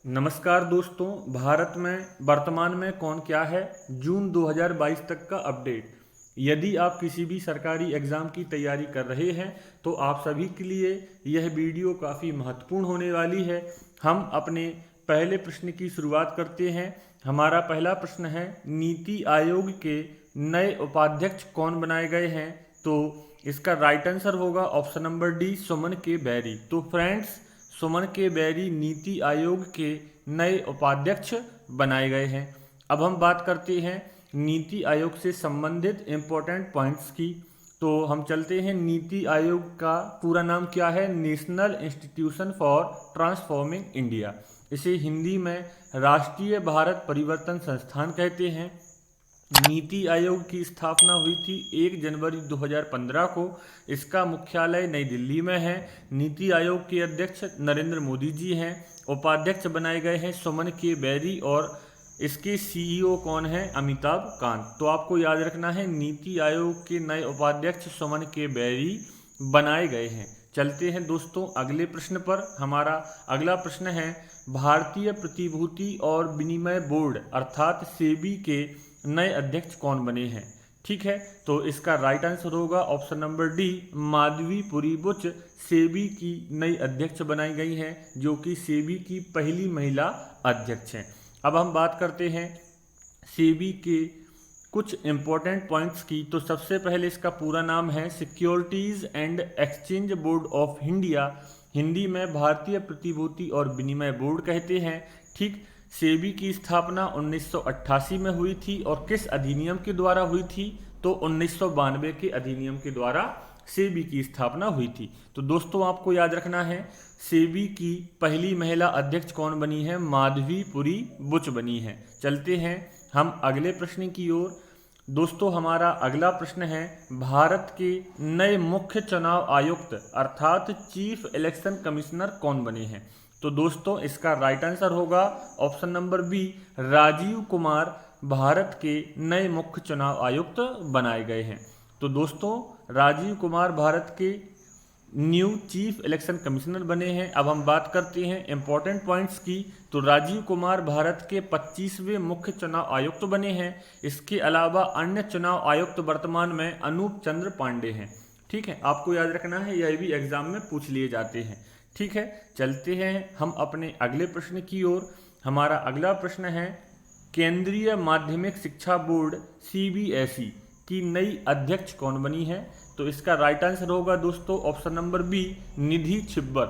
नमस्कार दोस्तों। भारत में वर्तमान में कौन क्या है, जून 2022 तक का अपडेट। यदि आप किसी भी सरकारी एग्ज़ाम की तैयारी कर रहे हैं तो आप सभी के लिए यह वीडियो काफ़ी महत्वपूर्ण होने वाली है। हम अपने पहले प्रश्न की शुरुआत करते हैं। हमारा पहला प्रश्न है, नीति आयोग के नए उपाध्यक्ष कौन बनाए गए हैं? तो इसका राइट आंसर होगा ऑप्शन नंबर डी, सुमन के बैरी। तो फ्रेंड्स, सुमन के बैरी नीति आयोग के नए उपाध्यक्ष बनाए गए हैं। अब हम बात करते हैं नीति आयोग से संबंधित इम्पोर्टेंट पॉइंट्स की। तो हम चलते हैं, नीति आयोग का पूरा नाम क्या है? National institution for transforming India. इसे हिंदी में राष्ट्रीय भारत परिवर्तन संस्थान कहते हैं। नीति आयोग की स्थापना हुई थी 1 जनवरी 2015 को। इसका मुख्यालय नई दिल्ली में है। नीति आयोग के अध्यक्ष नरेंद्र मोदी जी हैं। उपाध्यक्ष बनाए गए हैं सुमन के बैरी और इसके सीईओ कौन है? अमिताभ कांत। तो आपको याद रखना है, नीति आयोग के नए उपाध्यक्ष सुमन के बैरी बनाए गए हैं। चलते हैं दोस्तों अगले प्रश्न पर। हमारा अगला प्रश्न है, भारतीय प्रतिभूति और विनिमय बोर्ड अर्थात सेबी के नए अध्यक्ष कौन बने हैं? ठीक है, तो इसका राइट आंसर होगा option number D, Madhabi Puri Buch SEBI की नई अध्यक्ष बनाई गई हैं, जो कि सेबी की पहली महिला अध्यक्ष हैं। अब हम बात करते हैं सेबी के कुछ इंपॉर्टेंट पॉइंट्स की। तो सबसे पहले इसका पूरा नाम है securities and exchange board of India. Hindi में भारतीय प्रतिभूति और विनिमय बोर्ड कहते हैं। ठीक, सेबी की स्थापना 1988 में हुई थी और किस अधिनियम के द्वारा हुई थी? तो 1992 के अधिनियम के द्वारा सेबी की स्थापना हुई थी। तो दोस्तों आपको याद रखना है, सेबी की पहली महिला अध्यक्ष कौन बनी है? माधवी पुरी बुच बनी है। चलते हैं हम अगले प्रश्न की ओर। दोस्तों हमारा अगला प्रश्न है, भारत के नए मुख्य चुनाव आयुक्त अर्थात चीफ इलेक्शन कमिश्नर कौन बने हैं? तो दोस्तों इसका राइट आंसर होगा option number B, Rajiv Kumar Bharat के नए मुख्य चुनाव आयुक्त बनाए गए हैं। तो दोस्तों राजीव कुमार भारत के न्यू चीफ इलेक्शन कमिश्नर बने हैं। अब हम बात करते हैं इंपॉर्टेंट पॉइंट्स की। तो राजीव कुमार भारत के 25वें मुख्य चुनाव आयुक्त बने हैं। इसके अलावा अन्य चुनाव आयुक्त वर्तमान में अनूप चंद्र पांडे हैं। ठीक है, आपको याद रखना है, यह भी एग्जाम में पूछ लिए जाते हैं। ठीक है, चलते हैं हम अपने अगले प्रश्न की ओर। हमारा अगला प्रश्न है, केंद्रीय माध्यमिक शिक्षा बोर्ड सीबीएसई की नई अध्यक्ष कौन बनी है? तो इसका राइट आंसर होगा दोस्तों ऑप्शन नंबर बी, निधि छिब्बर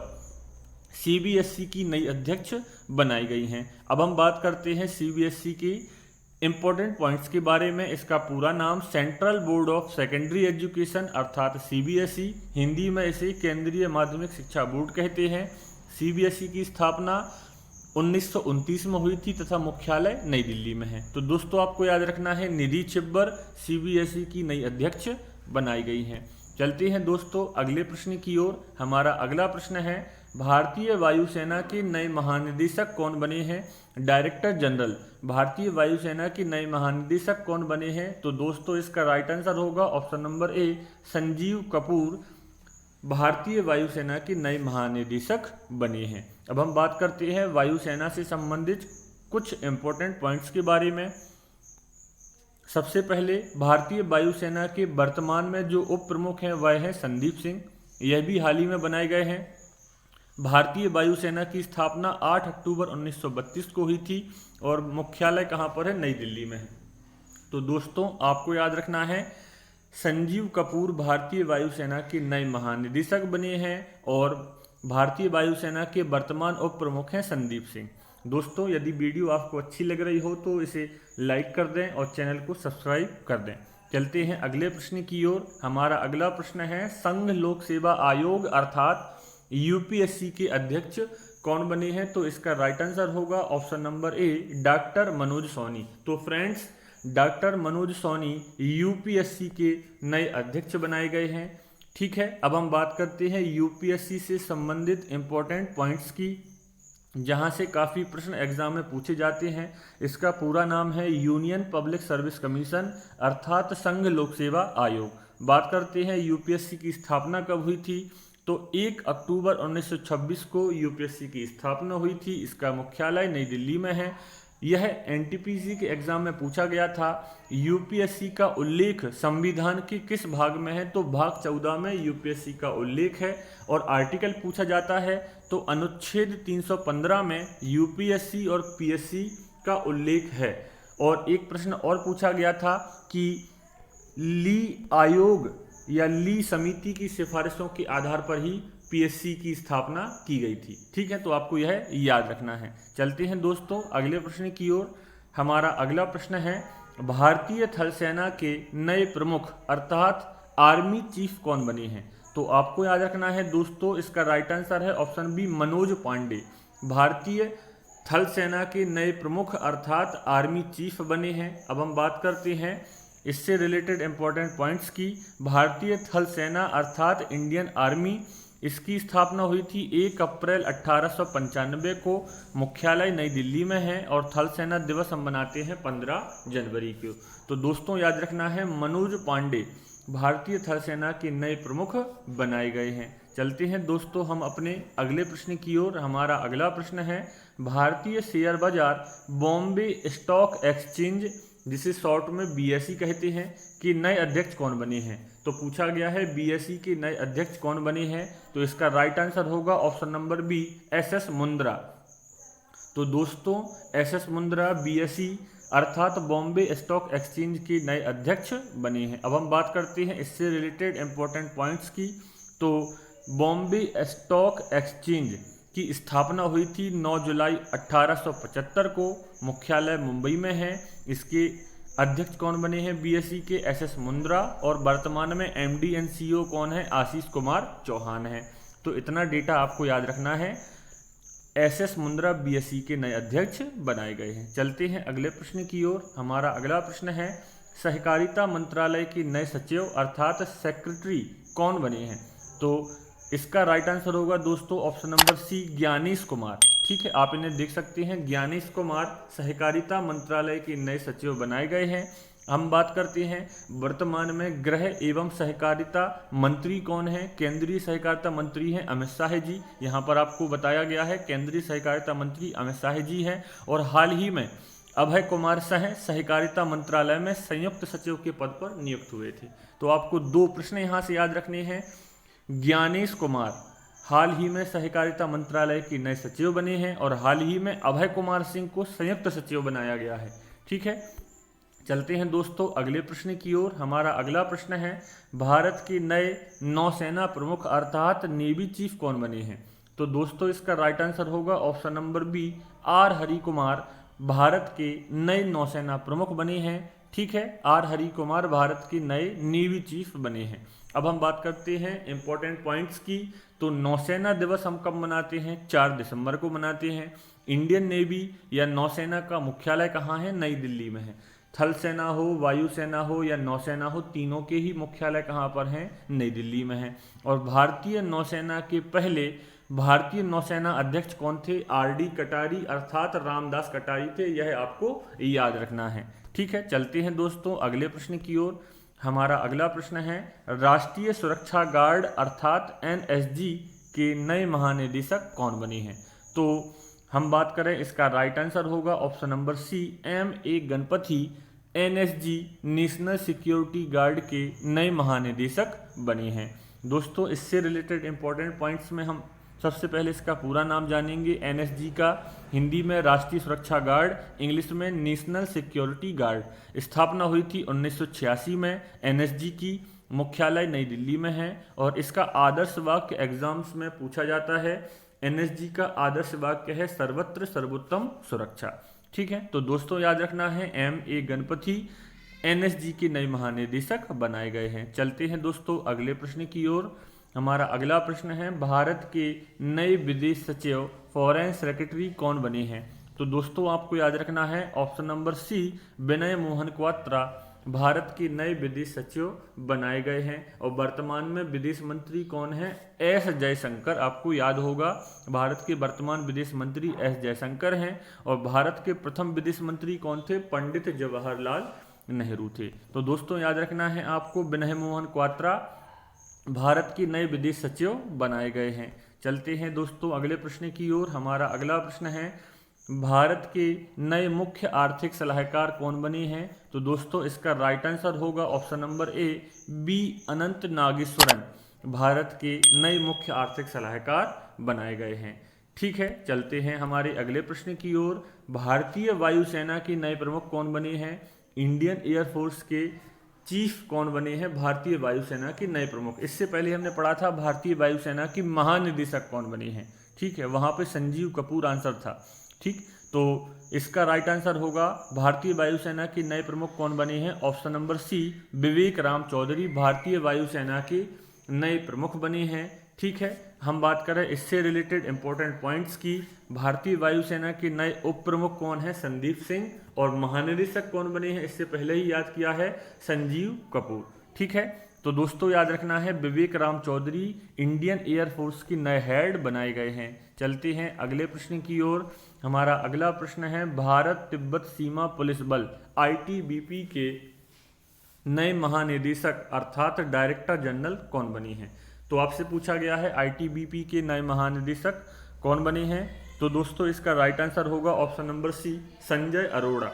सीबीएसई की नई अध्यक्ष बनाई गई हैं। अब हम बात करते हैं सीबीएसई के इंपॉर्टेंट पॉइंट्स के बारे में। इसका पूरा नाम central board of secondary education अर्थात सीबीएसई, हिंदी में इसे केंद्रीय माध्यमिक शिक्षा बोर्ड कहते हैं। सीबीएसई की स्थापना 1929 में हुई थी तथा मुख्यालय नई दिल्ली में है। तो दोस्तों आपको याद रखना है, निधि छिब्बर सीबीएसई की नई अध्यक्ष बनाई गई हैं। चलते हैं दोस्तों अगले प्रश्न की ओर। हमारा अगला प्रश्न है, भारतीय वायुसेना के नए महानिदेशक कौन बने हैं? डायरेक्टर जनरल भारतीय वायुसेना के नए महानिदेशक कौन बने हैं? तो दोस्तों इसका राइट आंसर होगा ऑप्शन नंबर ए, संजीव कपूर भारतीय वायुसेना के नए महानिदेशक बने हैं। अब हम बात करते हैं वायुसेना से संबंधित कुछ इंपॉर्टेंट पॉइंट्स के बारे में। सबसे पहले भारतीय वायुसेना के वर्तमान में जो उप प्रमुख हैं वह हैं संदीप सिंह। यह भी हाल ही में बनाए गए हैं। भारतीय वायुसेना की स्थापना 8 अक्टूबर 1932 को हुई थी और मुख्यालय कहाँ पर है? नई दिल्ली में है। तो दोस्तों आपको याद रखना है, संजीव कपूर भारतीय वायुसेना के नए महानिदेशक बने हैं और भारतीय वायुसेना के वर्तमान उप प्रमुख हैं संदीप सिंह। दोस्तों यदि वीडियो आपको अच्छी लग रही हो तो इसे लाइक कर दें और चैनल को सब्सक्राइब कर दें। चलते हैं अगले प्रश्न की ओर। हमारा अगला प्रश्न है, संघ लोक सेवा आयोग अर्थात यूपीएससी के अध्यक्ष कौन बने हैं? तो इसका राइट आंसर होगा option number A, doctor Manoj Soni. तो friends, doctor Manoj Soni UPSC के नए अध्यक्ष बनाए गए हैं। ठीक है, अब हम बात करते हैं यूपीएससी से संबंधित इंपॉर्टेंट पॉइंट्स की, जहां से काफ़ी प्रश्न एग्जाम में पूछे जाते हैं। इसका पूरा नाम है यूनियन पब्लिक सर्विस कमीशन अर्थात संघ लोक सेवा आयोग। बात करते हैं यूपीएससी की स्थापना कब हुई थी? तो 1 अक्टूबर 1926 को यूपीएससी की स्थापना हुई थी। इसका मुख्यालय नई दिल्ली में है। यह एनटीपीसी के एग्जाम में पूछा गया था। यूपीएससी का उल्लेख संविधान के किस भाग में है? तो भाग 14 में यूपीएससी का उल्लेख है। और आर्टिकल पूछा जाता है तो अनुच्छेद 315 में यूपीएससी और पीएससी का उल्लेख है। और एक प्रश्न और पूछा गया था कि ली आयोग या ली समिति की सिफारिशों के आधार पर ही पीएससी की स्थापना की गई थी। ठीक है, तो आपको यह याद रखना है। चलते हैं दोस्तों अगले प्रश्न की ओर। हमारा अगला प्रश्न है, भारतीय थल सेना के नए प्रमुख अर्थात आर्मी चीफ कौन बने हैं? तो आपको याद रखना है दोस्तों, इसका राइट आंसर है ऑप्शन बी, मनोज पांडे। भारतीय थल सेना के नए प्रमुख अर्थात आर्मी चीफ बने हैं। अब हम बात करते हैं इससे रिलेटेड इंपॉर्टेंट पॉइंट्स की। भारतीय थल सेना अर्थात इंडियन आर्मी, इसकी स्थापना हुई थी 1 अप्रैल 1895 को। मुख्यालय नई दिल्ली में है और थल सेना दिवस हम मनाते हैं 15 जनवरी को। तो दोस्तों याद रखना है, मनोज पांडे भारतीय थल सेना के नए प्रमुख बनाए गए हैं। चलते हैं दोस्तों हम अपने अगले प्रश्न की ओर। हमारा अगला प्रश्न है, भारतीय शेयर बाजार बॉम्बे स्टॉक एक्सचेंज, जिसे शॉर्ट में बीएसई कहते हैं, कि नए अध्यक्ष कौन बने हैं? तो पूछा गया है बीएसई के नए अध्यक्ष कौन बने हैं? तो इसका राइट आंसर होगा option number B, S S Mundra. तो दोस्तों एसएस मुंद्रा बीएसई अर्थात बॉम्बे स्टॉक एक्सचेंज के नए अध्यक्ष बने हैं। अब हम बात करते हैं इससे रिलेटेड इंपॉर्टेंट पॉइंट्स की। तो बॉम्बे स्टॉक एक्सचेंज की स्थापना हुई थी 9 जुलाई 1875 को। मुख्यालय मुंबई में है। इसके अध्यक्ष कौन बने हैं? बीएसई के एसएस मुंद्रा। और वर्तमान में एमडी एंड सीईओ कौन है? आशीष कुमार चौहान है। तो इतना डेटा आपको याद रखना है। एसएस मुंद्रा बीएसई के नए अध्यक्ष बनाए गए हैं। चलते हैं अगले प्रश्न की ओर। हमारा अगला प्रश्न है, सहकारिता मंत्रालय के नए सचिव अर्थात सेक्रेटरी कौन बने हैं? तो इसका राइट आंसर होगा दोस्तों option number C, Gyanesh Kumar. ठीक है, आप इन्हें देख सकते हैं, ज्ञानेश कुमार सहकारिता मंत्रालय के नए सचिव बनाए गए हैं। हम बात करते हैं वर्तमान में गृह एवं सहकारिता मंत्री कौन है? केंद्रीय सहकारिता मंत्री हैं अमित शाह जी। यहाँ पर आपको बताया गया है केंद्रीय सहकारिता मंत्री अमित शाह जी हैं। और हाल ही में अभय कुमार शाह सहकारिता मंत्रालय में संयुक्त सचिव के पद पर नियुक्त हुए थे। तो आपको 2 प्रश्न यहाँ से याद रखने हैं। ज्ञानेश कुमार हाल ही में सहकारिता मंत्रालय के नए सचिव बने हैं और हाल ही में अभय कुमार सिंह को संयुक्त सचिव बनाया गया है। ठीक है, चलते हैं दोस्तों अगले प्रश्न की ओर। हमारा अगला प्रश्न है, भारत के नए नौसेना प्रमुख अर्थात नेवी चीफ कौन बने हैं? तो दोस्तों इसका राइट आंसर होगा option number B, R Hari Kumar Bharat के नए नौसेना प्रमुख बने हैं। ठीक है, आर हरि कुमार भारत के नए नेवी चीफ बने हैं। अब हम बात करते हैं इंपॉर्टेंट पॉइंट्स की। तो नौसेना दिवस हम कब मनाते हैं? 4 दिसंबर को मनाते हैं। इंडियन नेवी या नौसेना का मुख्यालय कहाँ है? नई दिल्ली में है। थल सेना हो, वायुसेना हो या नौसेना हो, तीनों के ही मुख्यालय कहाँ पर हैं? नई दिल्ली में है। और भारतीय नौसेना के पहले भारतीय नौसेना अध्यक्ष कौन थे? आरडी कटारी अर्थात रामदास कटारी थे। यह आपको याद रखना है। ठीक है, चलते हैं दोस्तों अगले प्रश्न की ओर। हमारा अगला प्रश्न है, राष्ट्रीय सुरक्षा गार्ड अर्थात एनएसजी के नए महानिदेशक कौन बने हैं? तो हम बात करें, इसका राइट आंसर होगा option number C, M.A. Ganapathy NSG national security guard के नए महानिदेशक बने हैं। दोस्तों इससे रिलेटेड इंपॉर्टेंट पॉइंट्स में हम सबसे पहले इसका पूरा नाम जानेंगे। एनएसजी का हिंदी में राष्ट्रीय सुरक्षा गार्ड, इंग्लिश में नेशनल सिक्योरिटी गार्ड। स्थापना हुई थी 1986 में। एनएसजी की मुख्यालय नई दिल्ली में है और इसका आदर्श वाक्य एग्जाम्स में पूछा जाता है। एनएसजी का आदर्श वाक्य है सर्वत्र सर्वोत्तम सुरक्षा। ठीक है, तो दोस्तों याद रखना है M.A. गणपति एनएसजी के नए महानिदेशक बनाए गए हैं। चलते हैं दोस्तों अगले प्रश्न की ओर। हमारा अगला प्रश्न है, भारत के नए विदेश सचिव फॉरेन सेक्रेटरी कौन बने हैं? तो दोस्तों आपको याद रखना है ऑप्शन नंबर सी, विनय मोहन क्वात्रा भारत के नए विदेश सचिव बनाए गए हैं। और वर्तमान में विदेश मंत्री कौन है? एस जयशंकर। आपको याद होगा भारत के वर्तमान विदेश मंत्री एस जयशंकर हैं। और भारत के प्रथम विदेश मंत्री कौन थे? पंडित जवाहरलाल नेहरू थे। तो दोस्तों याद रखना है आपको, विनय मोहन क्वात्रा भारत के नए विदेश सचिव बनाए गए हैं। चलते हैं दोस्तों अगले प्रश्न की ओर। हमारा अगला प्रश्न है, भारत के नए मुख्य आर्थिक सलाहकार कौन बने हैं? तो दोस्तों इसका राइट आंसर होगा ऑप्शन नंबर ए, बी अनंत नागेश्वरन भारत के नए मुख्य आर्थिक सलाहकार बनाए गए हैं। ठीक है, चलते हैं हमारे अगले प्रश्न की ओर। भारतीय वायुसेना के नए प्रमुख कौन बने हैं? इंडियन एयरफोर्स के चीफ कौन बने हैं भारतीय वायुसेना के नए प्रमुख? इससे पहले हमने पढ़ा था भारतीय वायुसेना की महानिदेशक कौन बने हैं। ठीक है, वहां पे संजीव कपूर आंसर था। ठीक, तो इसका राइट आंसर होगा भारतीय वायुसेना के नए प्रमुख कौन बने हैं? ऑप्शन नंबर सी, विवेक राम चौधरी भारतीय वायुसेना के नए प्रमुख बने हैं। ठीक है, हम बात करें इससे रिलेटेड इंपॉर्टेंट पॉइंट्स की। भारतीय वायुसेना के नए उप प्रमुख कौन है? संदीप सिंह। और महानिदेशक कौन बने हैं? इससे पहले ही याद किया है, संजीव कपूर। ठीक है, तो दोस्तों याद रखना है विवेक राम चौधरी इंडियन एयरफोर्स की नए हेड बनाए गए हैं। चलते हैं अगले प्रश्न की ओर। हमारा अगला प्रश्न है, भारत तिब्बत सीमा पुलिस बल ITBP के नए महानिदेशक अर्थात डायरेक्टर जनरल कौन बने हैं? तो आपसे पूछा गया है ITBP के नए महानिदेशक कौन बने हैं? तो दोस्तों इसका राइट आंसर होगा option number C, Sanjay Arora.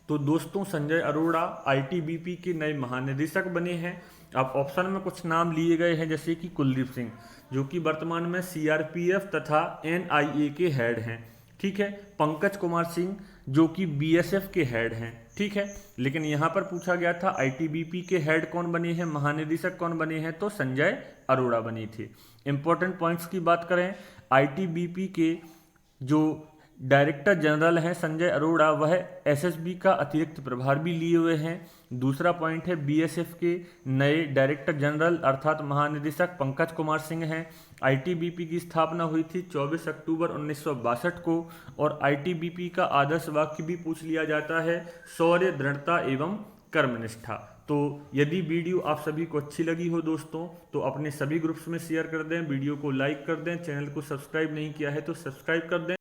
तो दोस्तों संजय अरोड़ा ITBP के नए महानिदेशक बने हैं। अब ऑप्शन में कुछ नाम लिए गए हैं जैसे कि कुलदीप सिंह जो कि वर्तमान में CRPF तथा NIA के हेड हैं। ठीक है, पंकज कुमार सिंह जो कि BSF के हेड हैं। ठीक है, लेकिन यहाँ पर पूछा गया था ITBP के हेड कौन बने हैं, महानिदेशक कौन बने हैं? तो संजय अरोड़ा बने थे। इंपॉर्टेंट पॉइंट्स की बात करें, ITBP के जो डायरेक्टर जनरल हैं संजय अरोड़ा, वह SSB का अतिरिक्त प्रभार भी लिए हुए हैं। दूसरा पॉइंट है BSF के नए डायरेक्टर जनरल अर्थात महानिदेशक पंकज कुमार सिंह हैं। ITBP की स्थापना हुई थी 24 अक्टूबर 1962 को। और ITBP का आदर्श वाक्य भी पूछ लिया जाता है, शौर्य, दृढ़ता एवं कर्मनिष्ठा। तो यदि वीडियो आप सभी को अच्छी लगी हो दोस्तों तो अपने सभी ग्रुप्स में शेयर कर दें, वीडियो को लाइक कर दें, चैनल को सब्सक्राइब नहीं किया है तो सब्सक्राइब कर दें।